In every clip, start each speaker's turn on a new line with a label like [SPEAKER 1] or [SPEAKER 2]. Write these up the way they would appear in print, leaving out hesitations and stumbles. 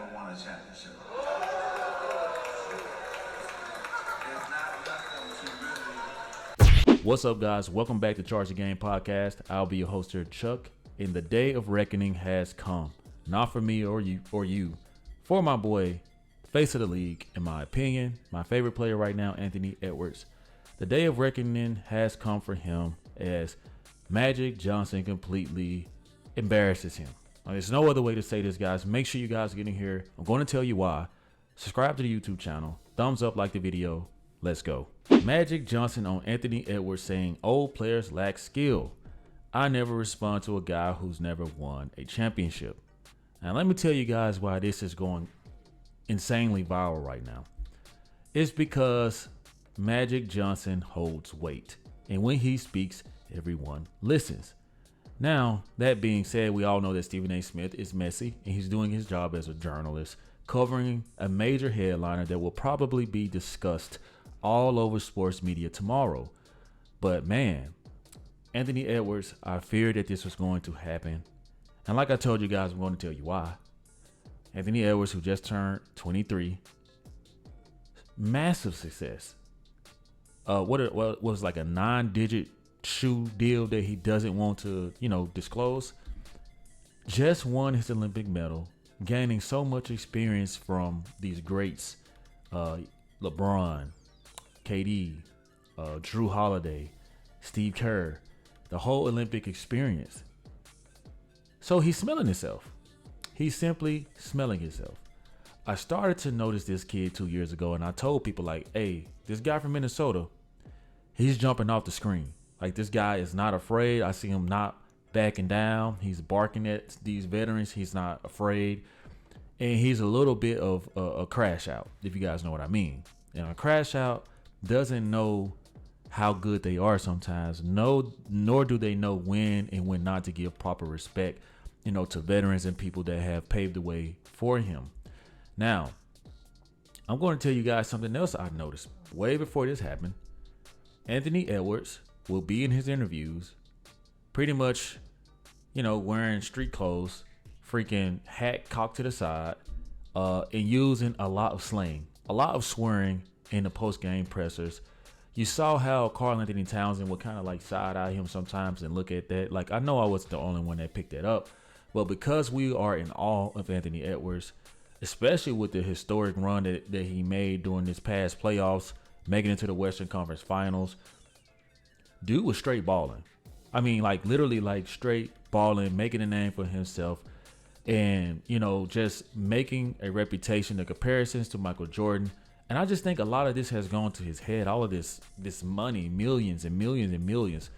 [SPEAKER 1] never won a championship. It's not nothing to really.
[SPEAKER 2] What's up, guys? Welcome back to Charge the Game Podcast. I'll be your host here, Chuck, and the day of reckoning has come. Not for me or you, for my boy, face of the league, in my opinion, my favorite player right now, Anthony Edwards. The day of reckoning has come for him as Magic Johnson completely embarrasses him. There's no other way to say this, guys. Make sure you guys get in here. I'm going to tell you why. Subscribe to the YouTube channel. Thumbs up, like the video. Let's go. Magic Johnson on Anthony Edwards saying old players lack skill. I never respond to a guy who's never won a championship. Now, let me tell you guys why this is going insanely viral right now. It's because Magic Johnson holds weight. And when he speaks, everyone listens. Now, that being said, we all know that Stephen A. Smith is messy and he's doing his job as a journalist, covering a major headliner that will probably be discussed all over sports media tomorrow. But man, Anthony Edwards, I feared that this was going to happen. And like I told you guys, I'm going to tell you why. Anthony Edwards, who just turned 23, massive success. What was like a 9-digit shoe deal that he doesn't want to, disclose. Just won his Olympic medal, gaining so much experience from these greats, LeBron, KD, Drew Holiday, Steve Kerr, the whole Olympic experience. So he's smelling himself. He's simply smelling himself. I started to notice this kid 2 years ago, and I told people like, hey, this guy from Minnesota, he's jumping off the screen. Like, this guy is not afraid. I see him not backing down. He's barking at these veterans. He's not afraid. And he's a little bit of a crash out, if you guys know what I mean. And a crash out doesn't know how good they are sometimes. Nor do they know when and when not to give proper respect, to veterans and people that have paved the way for him. Now, I'm going to tell you guys something else I noticed way before this happened. Anthony Edwards will be in his interviews pretty much, wearing street clothes, freaking hat cocked to the side, and using a lot of slang, a lot of swearing in the post-game pressers. You saw how Karl Anthony Townsend would kind of like side-eye him sometimes and look at that. Like, I know I wasn't the only one that picked that up, but because we are in awe of Anthony Edwards, especially with the historic run that he made during this past playoffs, making it to the Western Conference Finals, dude was straight balling. I mean, like literally like straight balling, making a name for himself, and, just making a reputation, the comparisons to Michael Jordan. And I just think a lot of this has gone to his head, all of this money, millions and millions and millions,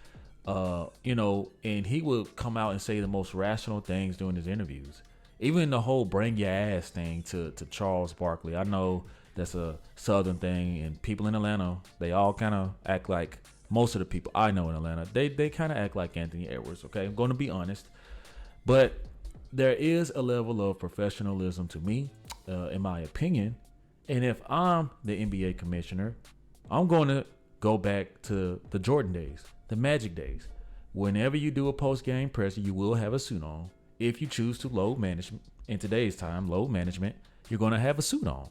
[SPEAKER 2] and he would come out and say the most rational things during his interviews. Even the whole bring your ass thing to Charles Barkley. I know that's a Southern thing, and people in Atlanta, they all kind of act like, most of the people I know in Atlanta, they kind of act like Anthony Edwards, okay? I'm going to be honest. But there is a level of professionalism to me, in my opinion. And if I'm the NBA commissioner, I'm going to go back to the Jordan days, the Magic days. Whenever you do a post-game presser, you will have a suit on. If you choose to load management, in today's time, load management, you're going to have a suit on.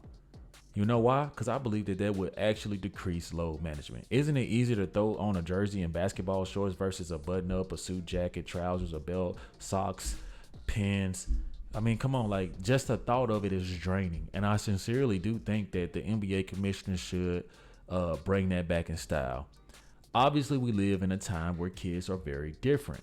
[SPEAKER 2] You know why? Because I believe that would actually decrease load management. Isn't it easier to throw on a jersey and basketball shorts versus a button-up, a suit jacket, trousers, a belt, socks, pins? I mean, come on, like, just the thought of it is draining. And I sincerely do think that the NBA commissioner should bring that back in style. Obviously, we live in a time where kids are very different.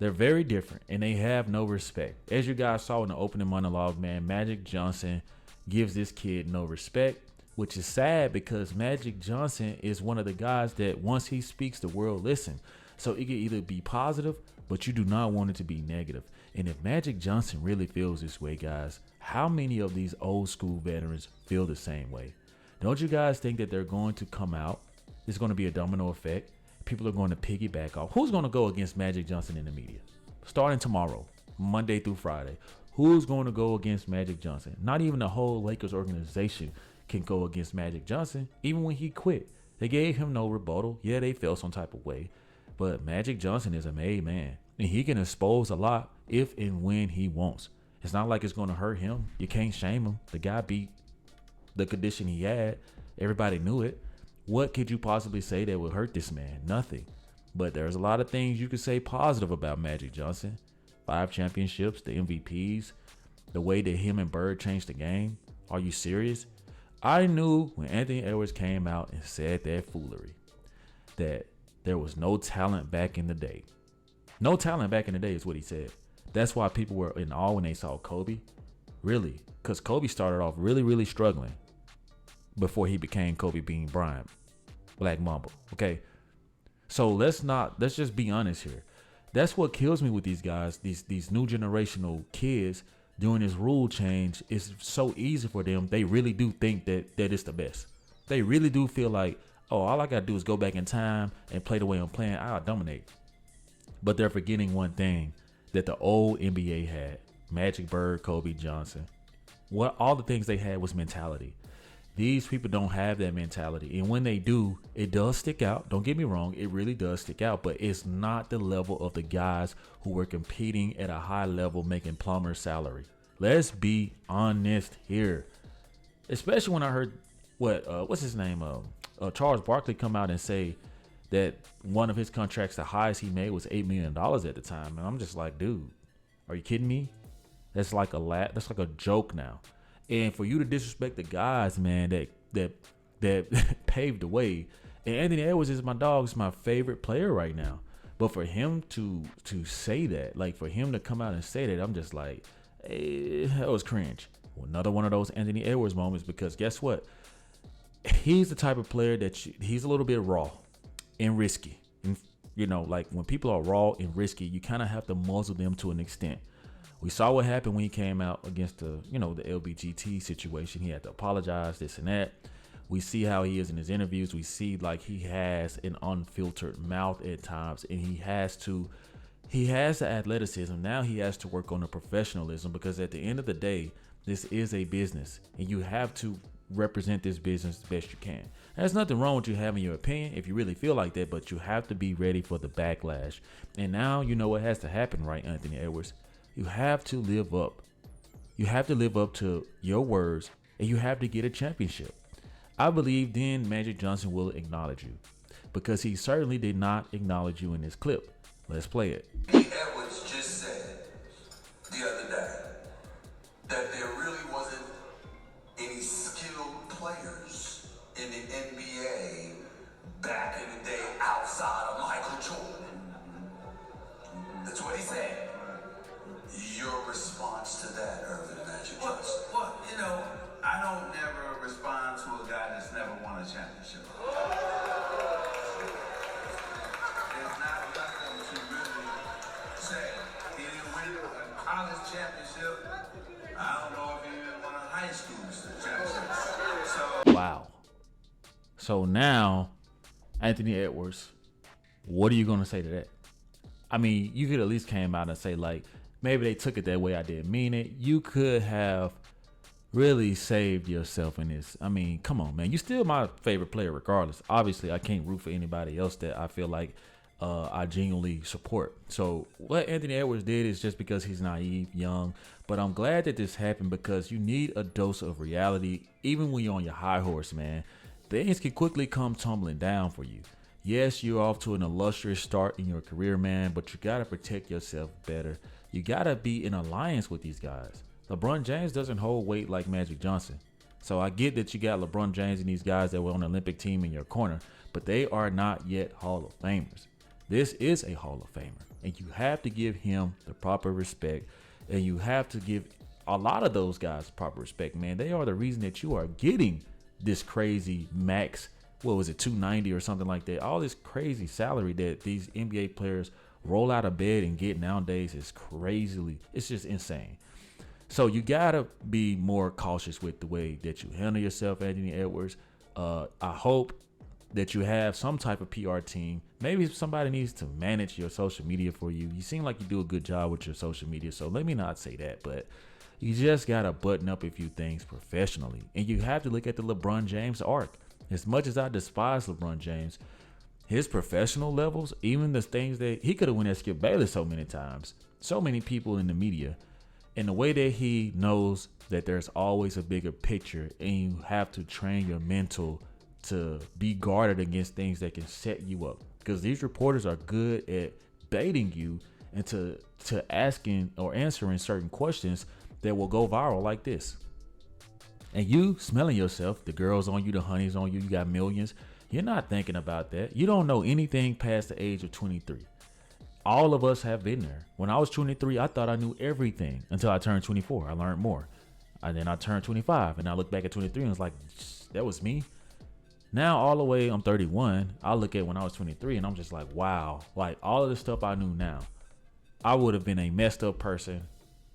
[SPEAKER 2] They're very different, and they have no respect. As you guys saw in the opening monologue, man, Magic Johnson gives this kid no respect, which is sad because Magic Johnson is one of the guys that once he speaks, the world listens. So it can either be positive, but you do not want it to be negative. And if Magic Johnson really feels this way, guys, how many of these old school veterans feel the same way? Don't you guys think that they're going to come out? There's going to be a domino effect. People are going to piggyback off. Who's going to go against Magic Johnson in the media? Starting tomorrow, Monday through Friday. Who's going to go against Magic Johnson? Not even the whole Lakers organization can go against Magic Johnson. Even when he quit, they gave him no rebuttal. Yeah, they felt some type of way. But Magic Johnson is a made man. And he can expose a lot if and when he wants. It's not like it's going to hurt him. You can't shame him. The guy beat the condition he had. Everybody knew it. What could you possibly say that would hurt this man? Nothing. But there's a lot of things you could say positive about Magic Johnson. 5 championships, the MVPs, the way that him and Bird changed the game. Are you serious? I knew when Anthony Edwards came out and said that foolery, that there was no talent back in the day. No talent back in the day is what he said. That's why people were in awe when they saw Kobe. Really. Because Kobe started off really, really struggling before he became Kobe Bean Bryant. Black Mamba. Okay. So let's just be honest here. That's what kills me with these guys, these new generational kids doing this rule change. It's so easy for them. They really do think that it's the best. They really do feel like, oh, all I got to do is go back in time and play the way I'm playing. I'll dominate. But they're forgetting one thing that the old NBA had. Magic, Bird, Kobe, Johnson. What all the things they had was mentality. These people don't have that mentality. And when they do, it does stick out. Don't get me wrong. It really does stick out. But it's not the level of the guys who were competing at a high level making plumber salary. Let's be honest here. Especially when I heard what's his name? Charles Barkley come out and say that one of his contracts, the highest he made was $8 million at the time. And I'm just like, dude, are you kidding me? That's like a joke now. And for you to disrespect the guys, man, that paved the way. And Anthony Edwards is my dog. He's my favorite player right now. But for him to say that, like for him to come out and say that, I'm just like, that was cringe. Well, another one of those Anthony Edwards moments, because guess what? He's the type of player that he's a little bit raw and risky. And, like when people are raw and risky, you kind of have to muzzle them to an extent. We saw what happened when he came out against the LBGT situation. He had to apologize, this and that. We see how he is in his interviews. We see like he has an unfiltered mouth at times, and he has the athleticism. Now he has to work on the professionalism, because at the end of the day, this is a business, and you have to represent this business the best you can. There's nothing wrong with you having your opinion if you really feel like that, but you have to be ready for the backlash. And now you know what has to happen, right, Anthony Edwards? You have to live up. You have to live up to your words, and you have to get a championship. I believe then Magic Johnson will acknowledge you, because he certainly did not acknowledge you in this clip. Let's play it.
[SPEAKER 1] Edwards just said the other day that there really wasn't any skilled players in the NBA back in the day outside of Michael Jordan. That's what he said. Your response to that, Irvin Magic Johnson? Well, I don't never respond to a guy that's never won a championship. There's not nothing to really say. He didn't win a college championship. I don't know if he even won a high school championship.
[SPEAKER 2] Wow. So now, Anthony Edwards, what are you going to say to that? I mean, you could at least came out and say, like, maybe they took it that way. I didn't mean it. You could have really saved yourself in this. I mean, come on, man. You're still my favorite player regardless. Obviously, I can't root for anybody else that I feel like I genuinely support. So what Anthony Edwards did is just because he's naive, young. But I'm glad that this happened, because you need a dose of reality. Even when you're on your high horse, man, things can quickly come tumbling down for you. Yes, you're off to an illustrious start in your career, man, but you got to protect yourself better. You got to be in alliance with these guys. LeBron James doesn't hold weight like Magic Johnson. So I get that you got LeBron James and these guys that were on the Olympic team in your corner, but they are not yet Hall of Famers. This is a Hall of Famer, and you have to give him the proper respect, and you have to give a lot of those guys proper respect, man. They are the reason that you are getting this crazy max, what was it, 290 or something like that. All this crazy salary that these NBA players roll out of bed and get nowadays is crazily, it's just insane. So you gotta be more cautious with the way that you handle yourself, Anthony Edwards. I hope that you have some type of PR team. Maybe somebody needs to manage your social media for you. You seem like you do a good job with your social media, so let me not say that, but you just gotta button up a few things professionally. And you have to look at the LeBron James arc. As much as I despise LeBron James, his professional levels, even the things that he could have won at Skip Bayless so many times, so many people in the media, And the way that he knows that there's always a bigger picture, and you have to train your mental to be guarded against things that can set you up. Because these reporters are good at baiting you into asking or answering certain questions that will go viral like this. And you smelling yourself, the girls on you, the honeys on you, you got millions. You're not thinking about that. You don't know anything past the age of 23. All of us have been there. When I was 23, I thought I knew everything until I turned 24. I learned more. And then I turned 25 and I look back at 23 and was like, that was me. Now all the way, I'm 31. I look at when I was 23 and I'm just like, wow. Like all of the stuff I knew now, I would have been a messed up person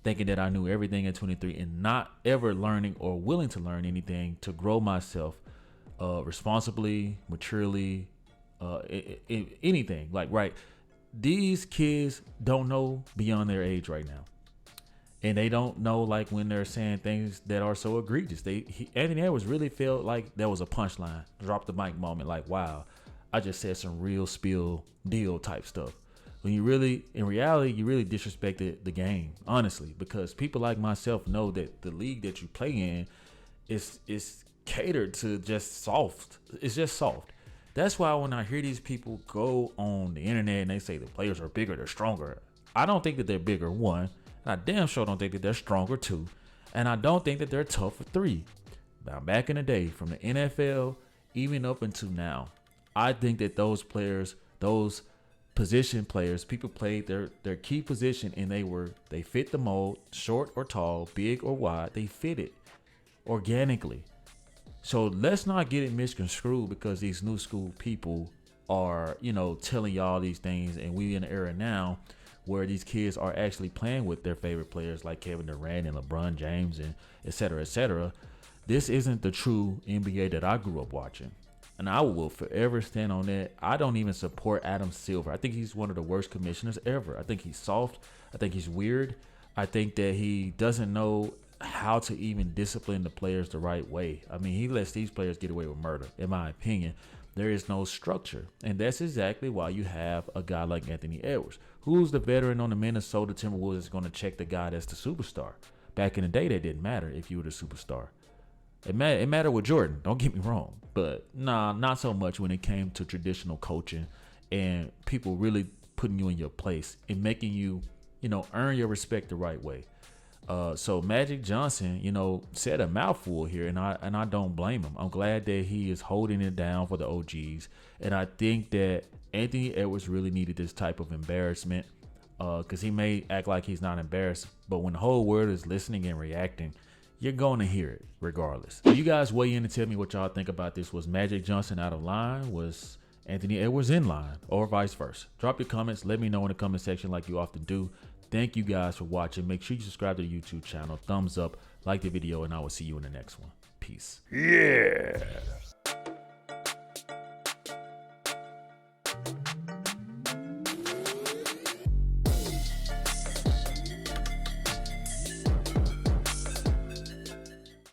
[SPEAKER 2] thinking that I knew everything at 23 and not ever learning or willing to learn anything to grow myself responsibly, maturely, anything. Like, right. These kids don't know beyond their age right now. And they don't know, like, when they're saying things that are so egregious. Anthony Edwards really felt like that was a punchline, drop the mic moment. Like, wow, I just said some real spill deal type stuff. When you really, in reality, you really disrespected the game, honestly, because people like myself know that the league that you play in is catered to just soft. It's just soft. That's why when I hear these people go on the internet and they say the players are bigger, they're stronger, I don't think that they're bigger, one. And I damn sure don't think that they're stronger, two. And I don't think that they're tougher, three. Now, back in the day, from the NFL, even up until now, I think that those players, those position players, people played their key position and they fit the mold, short or tall, big or wide. They fit it organically. So let's not get it misconstrued because these new school people are, telling y'all these things. And we in an era now where these kids are actually playing with their favorite players like Kevin Durant and LeBron James and et cetera, et cetera. This isn't the true NBA that I grew up watching. And I will forever stand on that. I don't even support Adam Silver. I think he's one of the worst commissioners ever. I think he's soft. I think he's weird. I think that he doesn't know how to even discipline the players the right way. I mean, he lets these players get away with murder, in my opinion. There is no structure. And that's exactly why you have a guy like Anthony Edwards. Who's the veteran on the Minnesota Timberwolves that's going to check the guy that's the superstar? Back in the day, that didn't matter if you were the superstar. It mattered with Jordan, don't get me wrong. But nah, not so much when it came to traditional coaching and people really putting you in your place and making you, earn your respect the right way. So Magic Johnson, said a mouthful here, and I don't blame him. I'm glad that he is holding it down for the OGs. And I think that Anthony Edwards really needed this type of embarrassment because he may act like he's not embarrassed. But when the whole world is listening and reacting, you're going to hear it regardless. So you guys weigh in and tell me what y'all think about this. Was Magic Johnson out of line? Was Anthony Edwards in line? Or vice versa? Drop your comments. Let me know in the comment section like you often do. Thank you guys for watching. Make sure you subscribe to the YouTube channel. Thumbs up, like the video, and I will see you in the next one. Peace.
[SPEAKER 3] Yeah.